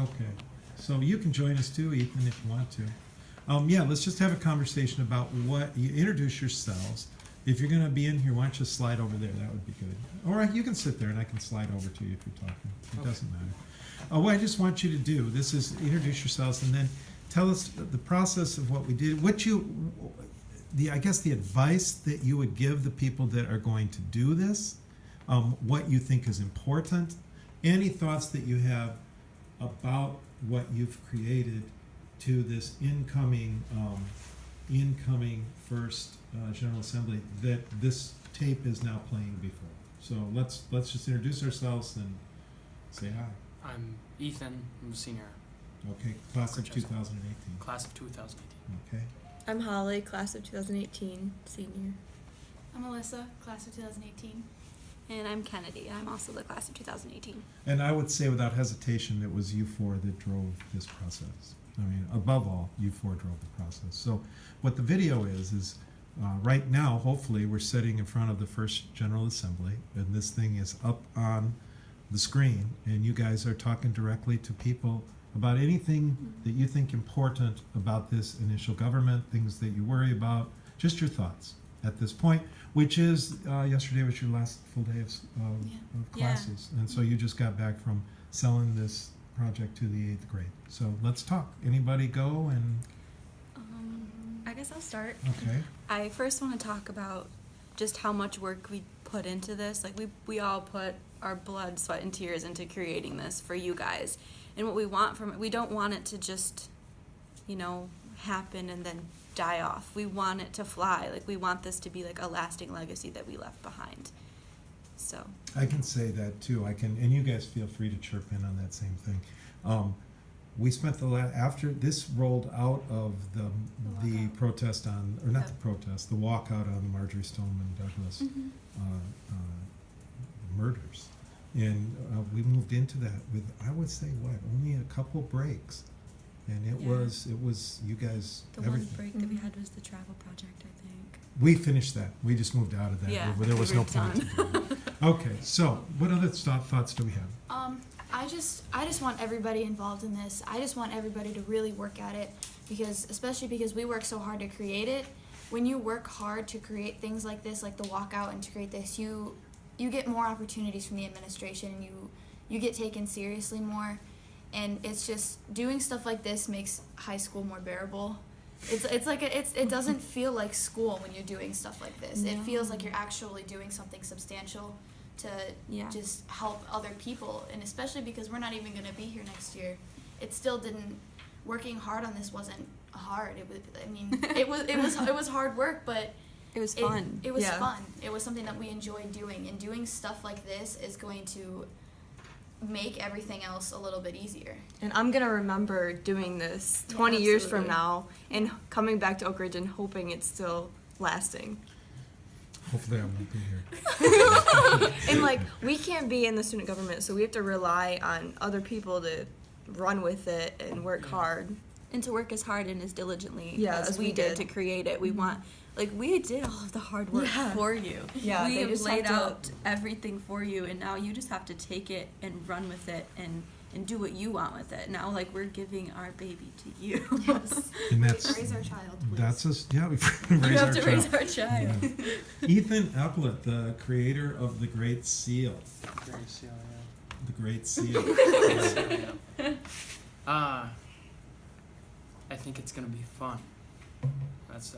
Okay. So you can join us too, Ethan, if you want to. Let's just have a conversation about what you introduce yourselves. If you're going to be in here, why don't you slide over there? That would be good. Or you can sit there and I can slide over to you if you're talking. It doesn't matter. What I just want you to do, this is introduce yourselves and then tell us the process of what we did. I guess the advice that you would give the people that are going to do this, what you think is important, any thoughts that you have about what you've created to this incoming first General Assembly that this tape is now playing before. So let's just introduce ourselves and say hi. I'm Ethan. I'm a senior. Okay, class of 2018. Class of 2018. Okay. I'm Holly, class of 2018, senior. I'm Alyssa, class of 2018. And I'm Kennedy. I'm also the class of 2018. And I would say without hesitation, it was you four that drove this process. I mean, above all, you four drove the process. So what the video is right now, hopefully, we're sitting in front of the first General Assembly, and this thing is up on the screen, and you guys are talking directly to people about anything that you think important about this initial government, things that you worry about, just your thoughts at this point, which is yesterday was your last full day of classes, and so you just got back from selling this project to the 8th grade. So let's talk. Anybody go and... I guess I'll start. Okay. I first want to talk about just how much work we put into this. Like we all put our blood, sweat, and tears into creating this for you guys. And what we want from it, we don't want it to just, happen and then die off. We want it to fly. Like we want this to be like a lasting legacy that we left behind. So I can say that too. And you guys feel free to chirp in on that same thing. We spent after this rolled out of the protest the walkout on the Marjorie Stoneman Douglas murders, and we moved into that with, I would say, only a couple breaks, and it was you guys. The everything. one break that we had was the travel project, I think. We finished that. We just moved out of that. Yeah, there was no point to do it. Okay, so what other thoughts do we have? I just want everybody involved in this. I just want everybody to really work at it, especially because we work so hard to create it. When you work hard to create things like this, like the walkout, and to create this, you get more opportunities from the administration, and you get taken seriously more. And it's just doing stuff like this makes high school more bearable. It doesn't feel like school when you're doing stuff like this. No. It feels like you're actually doing something substantial to just help other people, and especially because we're not even going to be here next year. It still didn't. Working hard on this wasn't hard. It was hard work, but it was fun. It was fun. It was something that we enjoyed doing, and doing stuff like this is going to make everything else a little bit easier. And I'm going to remember doing this 20 years from now and coming back to Oak Ridge and hoping it's still lasting. Hopefully I won't be here. And we can't be in the student government, so we have to rely on other people to run with it and work hard. And to work as hard and as diligently as we did to create it. We want, we did all of the hard work for you. Yeah, we have laid out everything for you, and now you just have to take it and run with it and do what you want with it. Now, we're giving our baby to you. Yes. And that's raise our child, please. That's us. Yeah, we you have to raise our child. Yeah. Ethan Epplet, the creator of the Great Seal. Great Seal, yeah. The Great Seal. I think it's gonna be fun. It's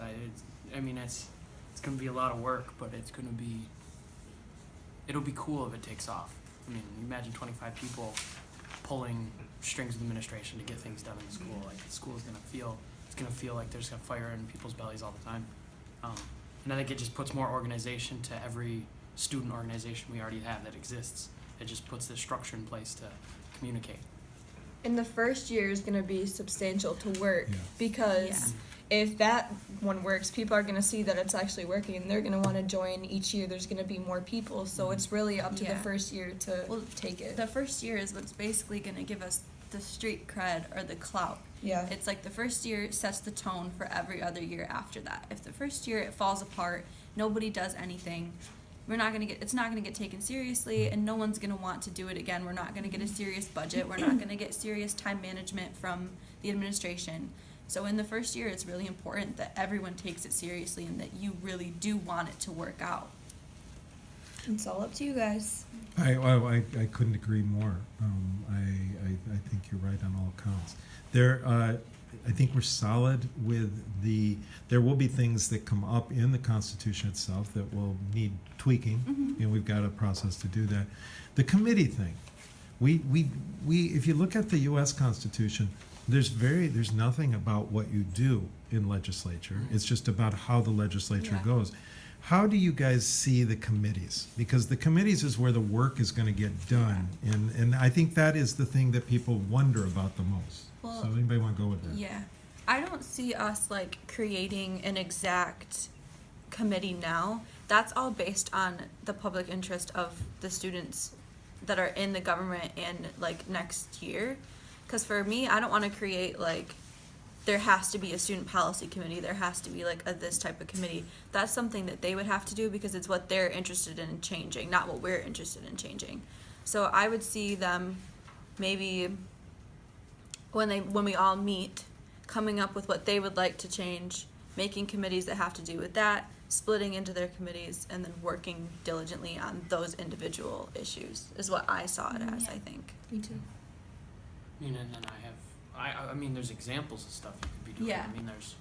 gonna be a lot of work, but it'll be cool if it takes off. Imagine 25 people pulling strings of the administration to get things done in the school. The school is gonna feel like there's a fire in people's bellies all the time. And I think it just puts more organization to every student organization we already have that exists. It just puts this structure in place to communicate. And the first year is going to be substantial to work because if that one works, people are going to see that it's actually working, and they're going to want to join each year. There's going to be more people, so it's really up to the first year to take it. The first year is what's basically going to give us the street cred or the clout. Yeah. It's the first year sets the tone for every other year after that. If the first year it falls apart, nobody does anything, it's not gonna get taken seriously, and no one's gonna want to do it again. We're not gonna get a serious budget. We're not gonna get serious time management from the administration. So in the first year, it's really important that everyone takes it seriously and that you really do want it to work out. It's all up to you guys. I couldn't agree more. I think you're right on all accounts. I think we're solid with there will be things that come up in the Constitution itself that will need tweaking, and we've got a process to do that. The committee thing, we if you look at the U.S. Constitution, there's nothing about what you do in legislature. It's just about how the legislature goes. How do you guys see the committees? Because the committees is where the work is going to get done, and I think that is the thing that people wonder about the most. Well, so anybody want to go with that? Yeah. I don't see us like creating an exact committee now. That's all based on the public interest of the students that are in the government and like next year. Because for me, I don't want to create like there has to be a student policy committee, there has to be like this type of committee. That's something that they would have to do because it's what they're interested in changing, not what we're interested in changing. So I would see them maybe when we all meet, coming up with what they would like to change, making committees that have to do with that, splitting into their committees, and then working diligently on those individual issues is what I saw it as, I think. Me too. And then I mean, there's examples of stuff you could be doing. Yeah. I mean, there's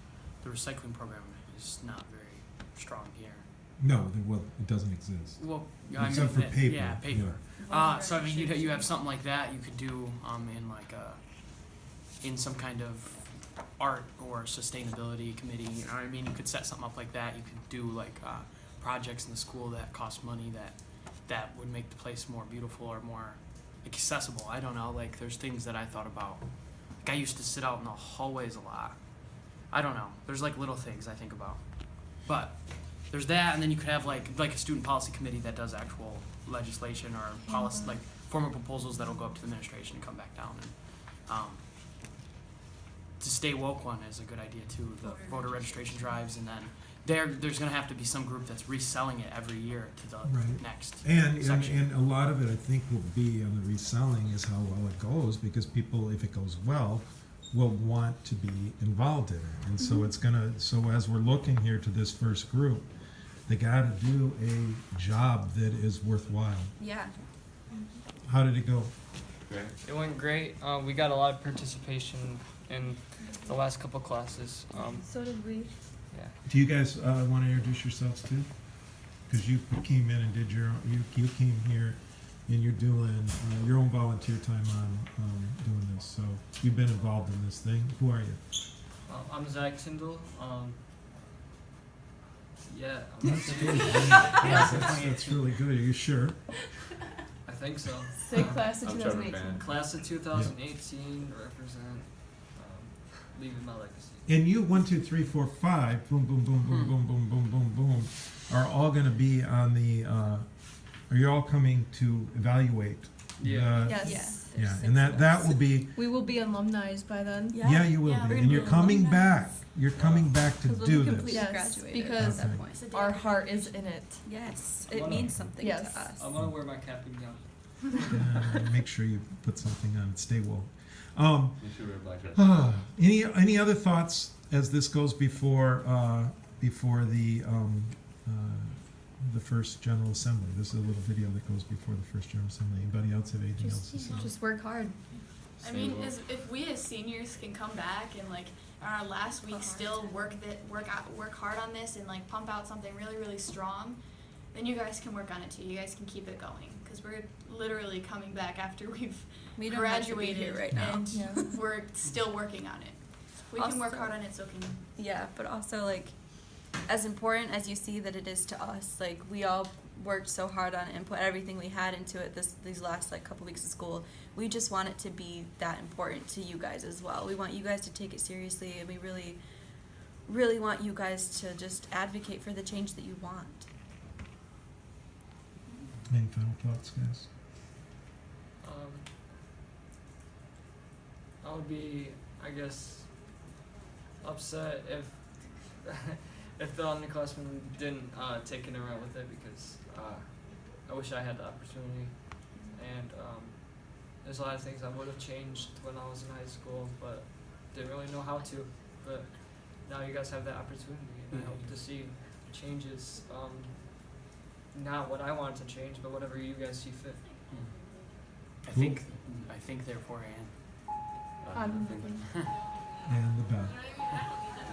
the recycling program is not very strong here. No, it doesn't exist. Well, Except for paper. Yeah, paper. So I mean, you have something like that you could do in like in some kind of art or sustainability committee. You know what I mean? You could set something up like that. You could do like projects in the school that cost money that would make the place more beautiful or more accessible. I don't know. Like there's things that I thought about. Like I used to sit out in the hallways a lot. I don't know. There's like little things I think about. But there's that, and then you could have like a student policy committee that does actual legislation or policy, like formal proposals that'll go up to the administration and come back down. And to stay woke one is a good idea too. The voter registration drives, and then there's going to have to be some group that's reselling it every year to the next section. And a lot of it, I think, will be on the reselling is how well it goes, because people, if it goes well, will want to be involved in it. And so it's gonna. So as we're looking here to this first group, they got to do a job that is worthwhile. Yeah. How did it go? Great. It went great. We got a lot of participation in the last couple classes. So did we. Yeah. Do you guys want to introduce yourselves too? Because you came in and did you came here and you're doing your own volunteer time on doing this. So you've been involved in this thing. Who are you? I'm Zach Tyndall. Yeah. That's really good. Are you sure? I think so. Say class of I'm Trevor 2018. Van. Class of 2018 represent leaving my legacy. And you 1, 2, 3, 4, 5, boom, boom, boom, boom, boom, boom, boom, boom, boom, are all going to be on the. Are you all coming to evaluate? Yeah. Yes. Yeah, and that will be. We will be alumni by then. Yeah, you will be, and you're coming back. You're coming back to do this. Yes, Graduated because at that point. our heart is in it. Yes, it means something Yes. to us. I want to wear my cap and gown. Make sure you put something on it. Stay woke. You should wear a black dress. Any other thoughts as this goes before the first General Assembly? This is a little video that goes before the first General Assembly. Anybody else have anything else to say? Just work hard. I mean, if we as seniors can come back and like on our last week still work hard on this and like pump out something really really strong, then you guys can work on it too. You guys can keep it going because we're literally coming back after We don't have to be graduated here right now. and we're still working on it. We can work Also- hard on it, so can Yeah, but also like as important as you see that it is to us, like we all worked so hard on it and put everything we had into it these last like couple weeks of school. We just want it to be that important to you guys as well. We want you guys to take it seriously, and we really, really want you guys to just advocate for the change that you want. Any final thoughts, guys? I would be, I guess, upset if if the underclassmen didn't take it and run with it, because I wish I had the opportunity, and there's a lot of things I would have changed when I was in high school, but didn't really know how to. But now you guys have that opportunity, and I hope to see changes. Not what I wanted to change, but whatever you guys see fit. I think therefore, Anne. Um, And the bell.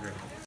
Great.